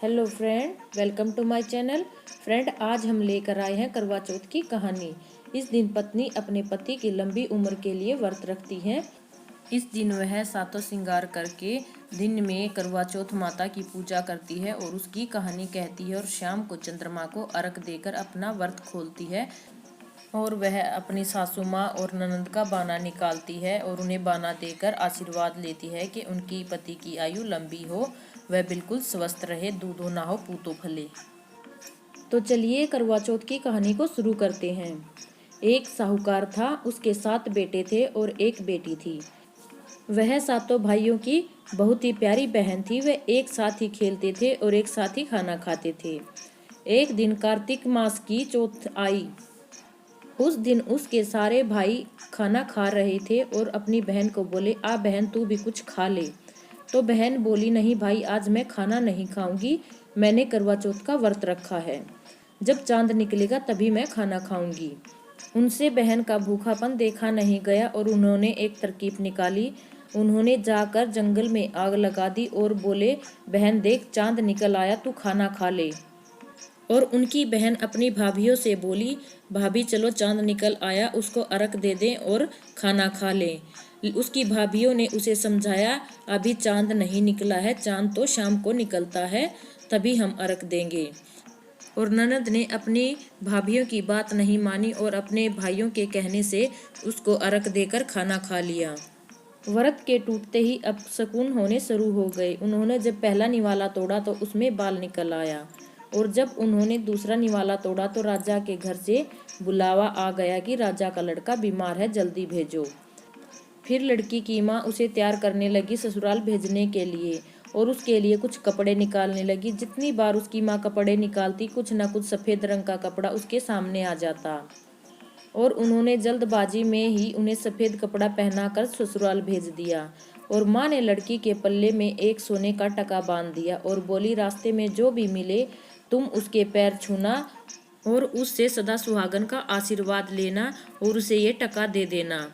Hello friend, welcome to my channel. Friend, आज हम लेकर आए हैं करवा चौथ की कहानी। इस दिन पत्नी अपने पति की लंबी उम्र के लिए व्रत रखती है। इस दिन वह सातों श्रृंगार करके दिन में करवा चौथ माता की पूजा करती है और उसकी कहानी कहती है और शाम को चंद्रमा को अर्घ देकर अपना व्रत खोलती है। और वह अपनी सासू माँ और ननंद का बाना निकालती है और उन्हें बाना देकर आशीर्वाद लेती है कि उनकी पति की आयु लंबी हो, वह बिल्कुल स्वस्थ रहे, दूधो ना हो पूतो फले। तो चलिए करवा चौथ की कहानी को शुरू करते हैं। एक साहूकार था, उसके 7 बेटे थे और एक बेटी थी। वह सातों भाइयों की बहुत ही प्यारी बहन थी। वे एक साथ ही खेलते थे और एक साथ ही खाना खाते थे। एक दिन कार्तिक मास की चौथ आई। उस दिन उसके सारे भाई खाना खा रहे थे और अपनी बहन को बोले, आ बहन तू भी कुछ खा ले। तो बहन बोली, नहीं भाई, आज मैं खाना नहीं खाऊंगी, मैंने करवा चौथ का व्रत रखा है, जब चांद निकलेगा तभी मैं खाना खाऊंगी। उनसे बहन का भूखापन देखा नहीं गया और उन्होंने एक तरकीब निकाली। उन्होंने जाकर जंगल में आग लगा दी और बोले, बहन देख, चांद निकल आया, तू खाना खा ले। और उनकी बहन अपनी भाभीियों से बोली, भाभी चलो, चांद निकल आया, उसको अर्घ दे दें और खाना खा लें। उसकी भाभीियों ने उसे समझाया, अभी चांद नहीं निकला है, चांद तो शाम को निकलता है, तभी हम अर्घ देंगे। और ननद ने अपनी भाभीियों की बात नहीं मानी और अपने भाइयों के कहने से उसको अर्घ देकर खाना खा लिया। व्रत के टूटते ही अपशकुन होने शुरू हो गए। उन्होंने जब पहला निवाला तोड़ा तो उसमें बाल निकल आया और जब उन्होंने दूसरा निवाला तोड़ा तो राजा के घर से बुलावा आ गया कि राजा का लड़का बीमार है, जल्दी भेजो। फिर लड़की की माँ उसे तैयार करने लगी ससुराल भेजने के लिए और उसके लिए कुछ कपड़े निकालने लगी। जितनी बार उसकी माँ कपड़े निकालती, कुछ न कुछ सफ़ेद रंग का कपड़ा उसके सामने आ जाता और उन्होंने जल्दबाजी में ही उन्हें सफ़ेद कपड़ा पहनाकर ससुराल भेज दिया। और माँ ने लड़की के पल्ले में एक सोने का टका बांध दिया और बोली, रास्ते में जो भी मिले तुम उसके पैर छूना और उससे सदा सुहागन का आशीर्वाद लेना और उसे ये टका दे देना।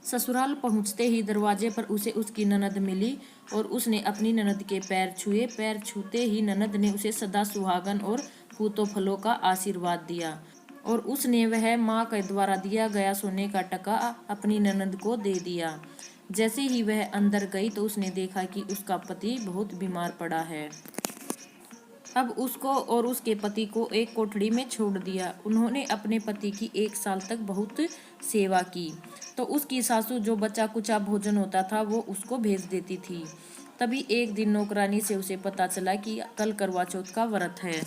ससुराल पहुंचते ही दरवाजे पर उसे उसकी ननद मिली और उसने अपनी ननद के पैर छुए। पैर छूते ही ननद ने उसे सदा सुहागन और पूतों फलों का आशीर्वाद दिया और उसने वह माँ के द्वारा दिया गया सोने का टका अपनी ननद को दे दिया। जैसे ही वह अंदर गई तो उसने देखा कि उसका पति बहुत बीमार पड़ा है। अब उसको और उसके पति को एक कोठड़ी में छोड़ दिया। उन्होंने अपने पति की 1 साल तक बहुत सेवा की। तो उसकी सासू जो बचा कुचा भोजन होता था वो उसको भेज देती थी। तभी एक दिन नौकरानी से उसे पता चला कि कल करवा चौथ का व्रत है।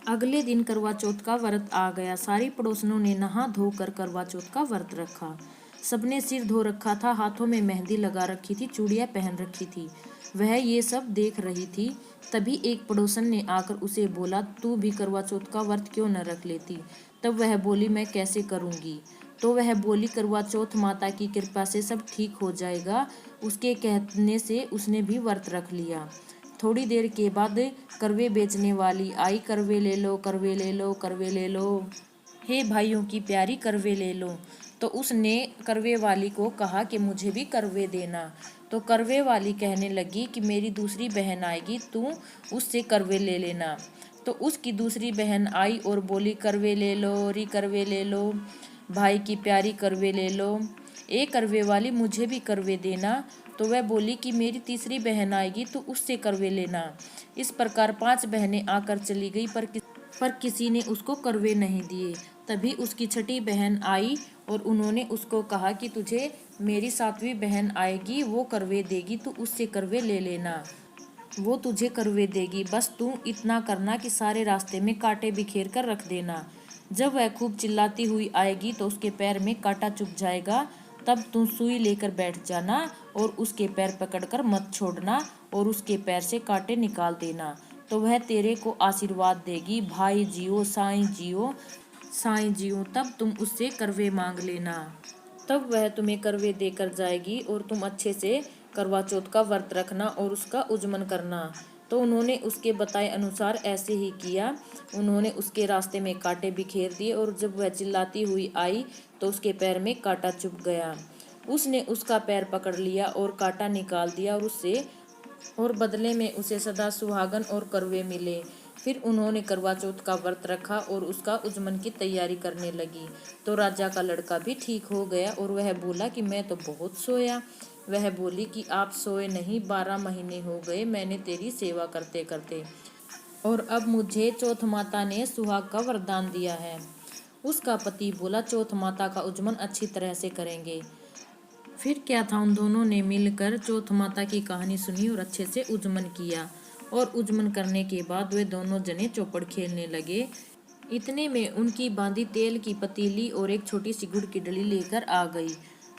अगले दिन करवा चौथ का व्रत आ गया। सारी पड़ोसनों ने नहा धोकर करवा चौथ का व्रत रखा। सबने सिर धो रखा था, हाथों में मेहंदी लगा रखी थी, चूड़ियां पहन रखी थी। वह ये सब देख रही थी। तभी एक पड़ोसन ने आकर उसे बोला, तू भी करवा चौथ का व्रत क्यों न रख लेती। तब वह बोली, मैं कैसे करूँगी। तो वह बोली, करवा चौथ माता की कृपा से सब ठीक हो जाएगा। उसके कहने से उसने भी व्रत रख लिया। थोड़ी देर के बाद करवे बेचने वाली आई। करवे ले लो, करवे ले लो, करवे ले लो, हे भाइयों की प्यारी करवे ले लो। तो उसने करवे वाली को कहा कि मुझे भी करवे देना। तो करवे वाली कहने लगी कि मेरी दूसरी बहन आएगी, तू उससे करवे ले लेना। तो उसकी दूसरी बहन आई और बोली, करवे ले लो री, करवे ले लो, भाई की प्यारी करवे ले लो, ए करवे वाली मुझे भी करवे देना। तो वह बोली कि मेरी तीसरी बहन आएगी तो उससे करवे लेना। इस प्रकार 5 बहनें आकर चली गई पर किसी ने उसको करवे नहीं दिए। तभी उसकी छठी बहन आई और उन्होंने उसको कहा कि तुझे मेरी 7वीं बहन आएगी, वो करवे देगी, तू उससे करवे ले लेना, वो तुझे करवे देगी। बस तू इतना करना कि सारे रास्ते में कांटे बिखेर कर रख देना। जब वह खूब चिल्लाती हुई आएगी तो उसके पैर में कांटा चुभ जाएगा, तब तू सुई लेकर बैठ जाना और उसके पैर पकड़कर मत छोड़ना और उसके पैर से कांटे निकाल देना, तो वह तेरे को आशीर्वाद देगी। भाई जियो, साईं जियो, साईं जियो। तब तुम उससे करवे मांग लेना, तब वह तुम्हें करवे देकर जाएगी और तुम अच्छे से करवा चौथ का व्रत रखना और उसका उज्जमन करना। तो उन्होंने उसके बताए अनुसार ऐसे ही किया। उन्होंने उसके रास्ते में कांटे बिखेर दिए और जब वह चिल्लाती हुई आई तो उसके पैर में कांटा चुभ गया। उसने उसका पैर पकड़ लिया और कांटा निकाल दिया और उससे और बदले में उसे सदा सुहागन और करवे मिले। फिर उन्होंने करवा चौथ का व्रत रखा और उसका उजमन की तैयारी करने लगी। तो राजा का लड़का भी ठीक हो गया और वह बोला कि मैं तो बहुत सोया। वह बोली कि आप सोए नहीं, 12 महीने हो गए मैंने तेरी सेवा करते करते, और अब मुझे चौथ माता ने सुहाग का वरदान दिया है। उसका पति बोला, चौथ माता का उजमन अच्छी तरह से करेंगे। फिर क्या था, उन दोनों ने मिलकर चौथ माता की कहानी सुनी और अच्छे से उजमन किया। और उजमन करने के बाद वे दोनों जने चौपड़ खेलने लगे। इतने में उनकी बांधी तेल की पतीली और एक छोटी सी गुड़ की डली लेकर आ गई।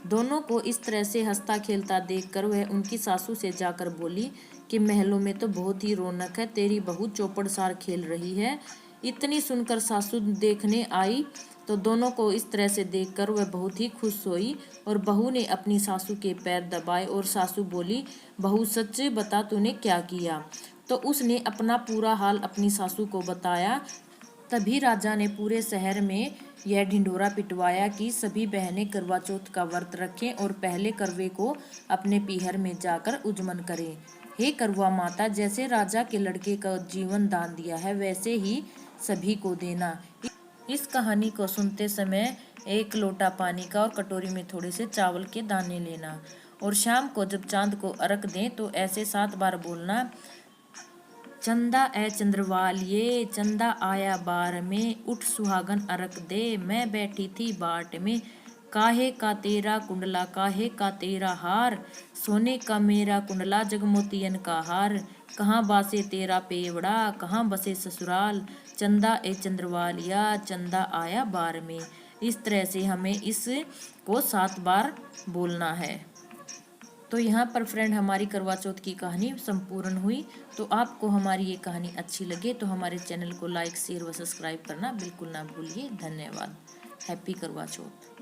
दोनों को इस तरह से हंसता खेलता देखकर वह उनकी सासू से जाकर बोली कि महलों में तो बहुत ही रौनक है, तेरी बहू चौपड़ सार खेल रही है। इतनी सुनकर सासू देखने आई तो दोनों को इस तरह से देखकर वह बहुत ही खुश हुई और बहू ने अपनी सासू के पैर दबाए और सासू बोली, बहू सच बता तूने क्या किया। तो उसने अपना पूरा हाल अपनी सासू को बताया। तभी राजा ने पूरे शहर में यह ढिंढोरा पिटवाया कि सभी बहनें करवा चौथ का व्रत रखें और पहले करवे को अपने पीहर में जाकर उजमन करें। हे करवा माता, जैसे राजा के लड़के का जीवन दान दिया है वैसे ही सभी को देना। इस कहानी को सुनते समय एक लोटा पानी का और कटोरी में थोड़े से चावल के दाने लेना, और शाम को जब चांद को अर्घ दें तो ऐसे 7 बार बोलना, चंदा ए चंद्रवालिये चंदा आया बार में, उठ सुहागन अर्घ दे मैं बैठी थी बाट में। काहे का तेरा कुंडला काहे का तेरा हार, सोने का मेरा कुंडला जगमोतियन का हार। कहाँ बासे तेरा पेवड़ा कहाँ बसे ससुराल, चंदा ए चंद्रवालिया चंदा आया बार में। इस तरह से हमें इसको 7 बार बोलना है। तो यहाँ पर फ्रेंड हमारी करवा चौथ की कहानी संपूर्ण हुई। तो आपको हमारी ये कहानी अच्छी लगे तो हमारे चैनल को लाइक शेयर व सब्सक्राइब करना बिल्कुल ना भूलिए। धन्यवाद। हैप्पी करवा चौथ।